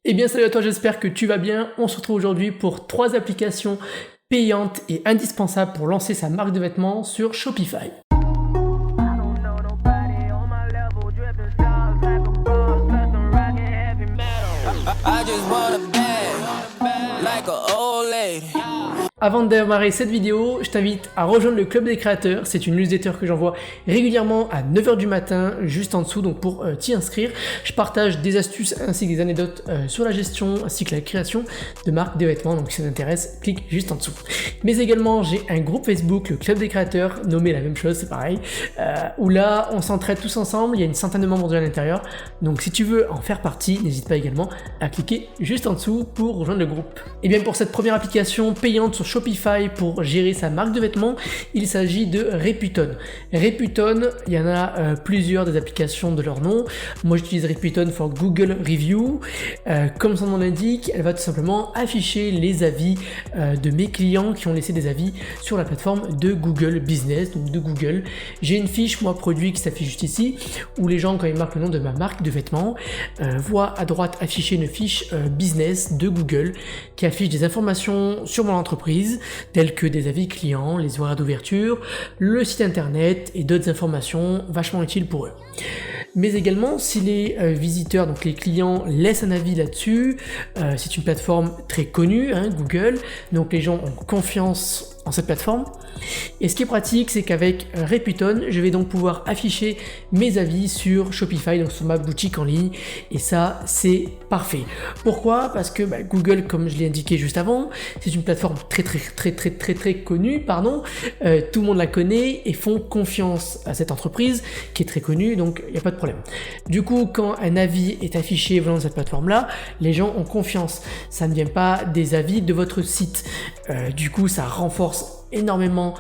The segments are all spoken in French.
Eh bien salut à toi, j'espère que tu vas bien. On se retrouve aujourd'hui pour 3 applications payantes et indispensables pour lancer sa marque de vêtements sur Shopify. Avant de démarrer cette vidéo, je t'invite à rejoindre le Club des créateurs. C'est une newsletter que j'envoie régulièrement à 9h du matin, juste en dessous. Donc pour t'y inscrire, je partage des astuces ainsi que des anecdotes sur la gestion ainsi que la création de marques de vêtements. Donc si ça t'intéresse, clique juste en dessous. Mais également, j'ai un groupe Facebook, le Club des créateurs, nommé la même chose, c'est pareil, où là, on s'entraide tous ensemble. Il y a une centaine de membres à l'intérieur. Donc si tu veux en faire partie, n'hésite pas également à cliquer juste en dessous pour rejoindre le groupe. Et bien pour cette première application payante sur Shopify pour gérer sa marque de vêtements, il s'agit de Reputon. Reputon, il y en a plusieurs des applications de leur nom. Moi j'utilise Reputon for Google Review. Comme son nom l'indique, elle va tout simplement afficher les avis de mes clients qui ont laissé des avis sur la plateforme de Google Business, donc de Google. J'ai une fiche, moi, produit qui s'affiche juste ici, où les gens, quand ils marquent le nom de ma marque de vêtements, voient à droite afficher une fiche business de Google qui affiche des informations sur mon entreprise, telles que des avis clients, les horaires d'ouverture, le site internet et d'autres informations vachement utiles pour eux. Mais également, si les visiteurs, donc les clients, laissent un avis là-dessus, c'est une plateforme très connue, Google, donc les gens ont confiance en cette plateforme. Et ce qui est pratique, c'est qu'avec Reputon, je vais donc pouvoir afficher mes avis sur Shopify, donc sur ma boutique en ligne, et ça, c'est parfait. Pourquoi ? Parce que Google, comme je l'ai indiqué juste avant, c'est une plateforme très connue, tout le monde la connaît et font confiance à cette entreprise qui est très connue, donc il n'y a pas de problème. Du coup, quand un avis est affiché venant de cette plateforme-là, les gens ont confiance. Ça ne vient pas des avis de votre site. Du coup, ça renforce énormément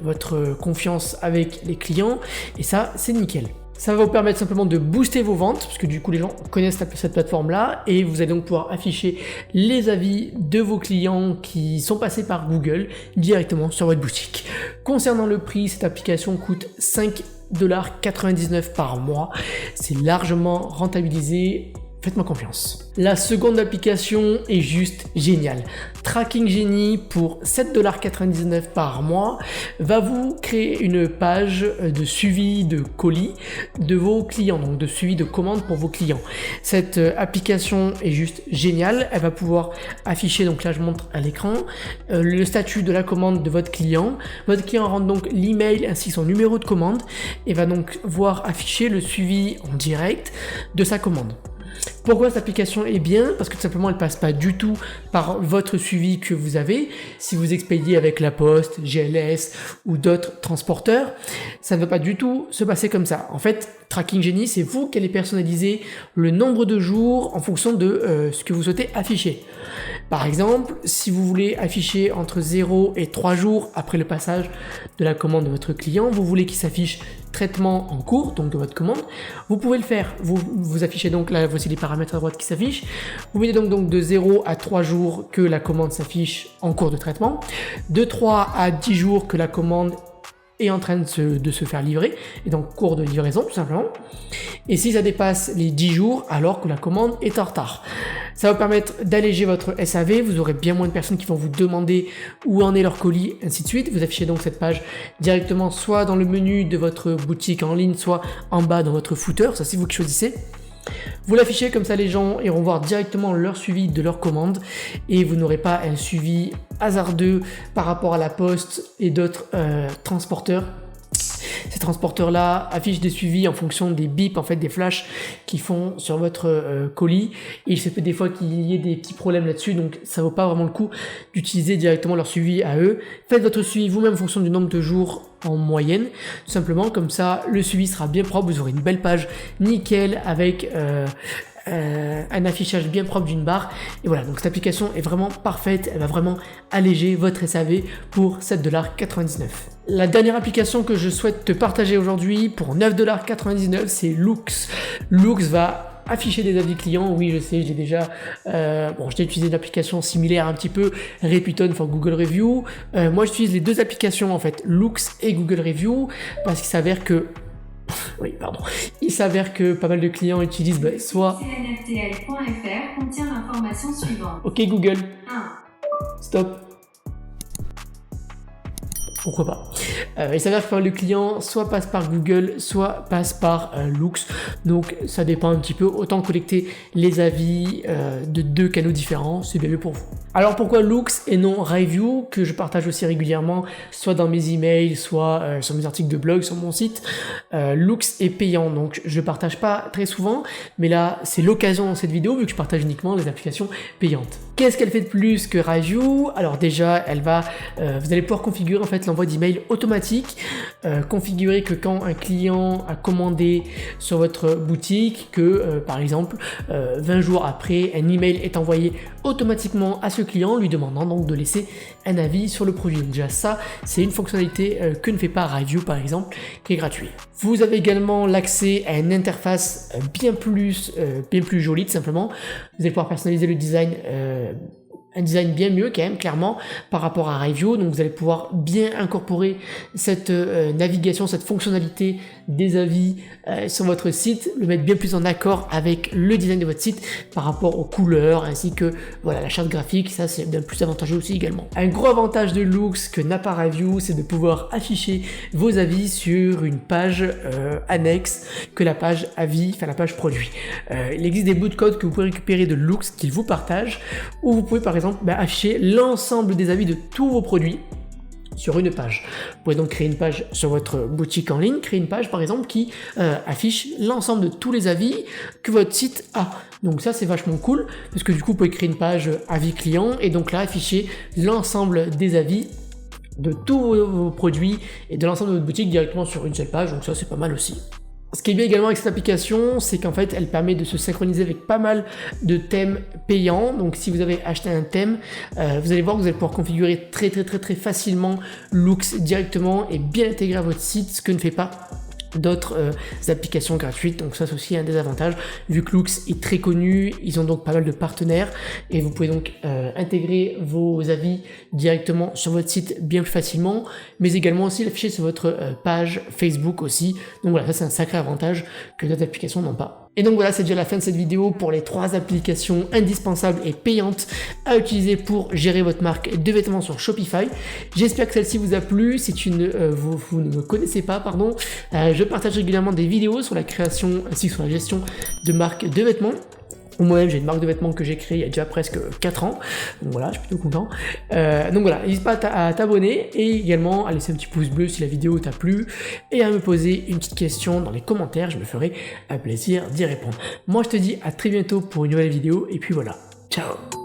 votre confiance avec les clients et ça, c'est nickel. Ça va vous permettre simplement de booster vos ventes parce que du coup les gens connaissent cette plateforme là et vous allez donc pouvoir afficher les avis de vos clients qui sont passés par Google directement sur votre boutique. Concernant le prix, cette application coûte 5,99$ par mois. C'est largement rentabilisé. Faites-moi confiance. La seconde application est juste géniale. Tracking Genie pour 7,99$ par mois va vous créer une page de suivi de colis de vos clients, donc de suivi de commandes pour vos clients. Cette application est juste géniale. Elle va pouvoir afficher, donc là je montre à l'écran, le statut de la commande de votre client. Votre client rentre donc l'email ainsi que son numéro de commande et va donc voir afficher le suivi en direct de sa commande. Pourquoi cette application est bien ? Parce que tout simplement elle passe pas du tout par votre suivi que vous avez. Si vous expédiez avec La Poste, GLS ou d'autres transporteurs, ça ne va pas du tout se passer comme ça. En fait, Tracking Genie, c'est vous qui allez personnaliser le nombre de jours en fonction de ce que vous souhaitez afficher. Par exemple, si vous voulez afficher entre 0 et 3 jours après le passage de la commande de votre client, vous voulez qu'il s'affiche traitement en cours, donc de votre commande, vous pouvez le faire. Vous affichez donc, là voici les paramètres à droite qui s'affichent. Vous mettez donc de 0 à 3 jours que la commande s'affiche en cours de traitement, de 3 à 10 jours que la commande est en train de se faire livrer, et donc cours de livraison tout simplement. Et si ça dépasse les 10 jours, alors que la commande est en retard. Ça va vous permettre d'alléger votre SAV, vous aurez bien moins de personnes qui vont vous demander où en est leur colis, ainsi de suite. Vous affichez donc cette page directement soit dans le menu de votre boutique en ligne, soit en bas dans votre footer, ça c'est vous qui choisissez. Vous l'affichez comme ça, les gens iront voir directement leur suivi de leur commande et vous n'aurez pas un suivi hasardeux par rapport à La Poste et d'autres transporteurs. Ces transporteurs-là affichent des suivis en fonction des bips, en fait des flashs qu'ils font sur votre colis. Et il se peut des fois qu'il y ait des petits problèmes là-dessus, donc ça vaut pas vraiment le coup d'utiliser directement leur suivi à eux. Faites votre suivi vous-même en fonction du nombre de jours en moyenne, tout simplement, comme ça le suivi sera bien propre, vous aurez une belle page nickel avec un affichage bien propre d'une barre. Et voilà, donc cette application est vraiment parfaite, elle va vraiment alléger votre SAV pour 7,99$. La dernière application que je souhaite te partager aujourd'hui pour 9,99$, c'est Loox. Loox va afficher des avis clients. Oui, je sais, j'ai déjà j'ai utilisé une application similaire un petit peu, Reputon for Google Review. Moi, j'utilise les deux applications en fait, Loox et Google Review, parce qu'il s'avère que Oui, pardon. Il s'avère que pas mal de clients utilisent soit... cnftl.fr contient l'information suivante. Ok Google. 1. Stop. Pourquoi pas. Il s'avère que pas mal de clients soit passent par Google, soit passent par Loox. Donc ça dépend un petit peu. Autant collecter les avis de 2 canaux différents, c'est bien mieux pour vous. Alors pourquoi Loox et non Review, que je partage aussi régulièrement, soit dans mes emails, soit sur mes articles de blog, sur mon site. Loox est payant, donc je ne partage pas très souvent, mais là c'est l'occasion dans cette vidéo, vu que je partage uniquement les applications payantes. Qu'est-ce qu'elle fait de plus que Review? Alors déjà, elle va, vous allez pouvoir configurer en fait l'envoi d'email automatique, configurer que quand un client a commandé sur votre boutique, que par exemple 20 jours après, un email est envoyé automatiquement à ce client, lui demandant donc de laisser un avis sur le produit. Donc déjà ça, c'est une fonctionnalité que ne fait pas Review par exemple, qui est gratuit. Vous avez également l'accès à une interface bien plus jolie tout simplement. Vous allez pouvoir personnaliser le design, un design bien mieux quand même clairement par rapport à Review. Donc vous allez pouvoir bien incorporer cette navigation, cette fonctionnalité des avis sur votre site, le mettre bien plus en accord avec le design de votre site par rapport aux couleurs ainsi que voilà la charte graphique. Ça c'est bien plus avantageux aussi également. Un gros avantage de Loox que n'a pas Review, c'est de pouvoir afficher vos avis sur une page annexe que la page avis, enfin la page produit. Il existe des bouts de code que vous pouvez récupérer de Loox qu'ils vous partagent, où vous pouvez par exemple afficher l'ensemble des avis de tous vos produits sur une page. Vous pouvez donc créer une page sur votre boutique en ligne, créer une page par exemple qui affiche l'ensemble de tous les avis que votre site a. Donc ça c'est vachement cool parce que du coup vous pouvez créer une page avis client et donc là afficher l'ensemble des avis de tous vos produits et de l'ensemble de votre boutique directement sur une seule page, donc ça c'est pas mal aussi. Ce qui est bien également avec cette application, c'est qu'en fait elle permet de se synchroniser avec pas mal de thèmes payants. Donc si vous avez acheté un thème, vous allez voir que vous allez pouvoir configurer très facilement Loox directement et bien intégrer à votre site, ce que ne fait pas d'autres applications gratuites. Donc ça c'est aussi un des avantages, vu que Loox est très connu, ils ont donc pas mal de partenaires et vous pouvez donc intégrer vos avis directement sur votre site bien plus facilement, mais également aussi l'afficher sur votre page Facebook aussi. Donc voilà, ça c'est un sacré avantage que d'autres applications n'ont pas. Et donc voilà, c'est déjà la fin de cette vidéo pour les 3 applications indispensables et payantes à utiliser pour gérer votre marque de vêtements sur Shopify. J'espère que celle-ci vous a plu. Si vous ne me connaissez pas, pardon, je partage régulièrement des vidéos sur la création ainsi que sur la gestion de marques de vêtements. Moi-même, j'ai une marque de vêtements que j'ai créée il y a déjà presque 4 ans. Donc voilà, je suis plutôt content. Donc voilà, n'hésite pas à t'abonner et également à laisser un petit pouce bleu si la vidéo t'a plu et à me poser une petite question dans les commentaires. Je me ferai un plaisir d'y répondre. Moi, je te dis à très bientôt pour une nouvelle vidéo et puis voilà. Ciao!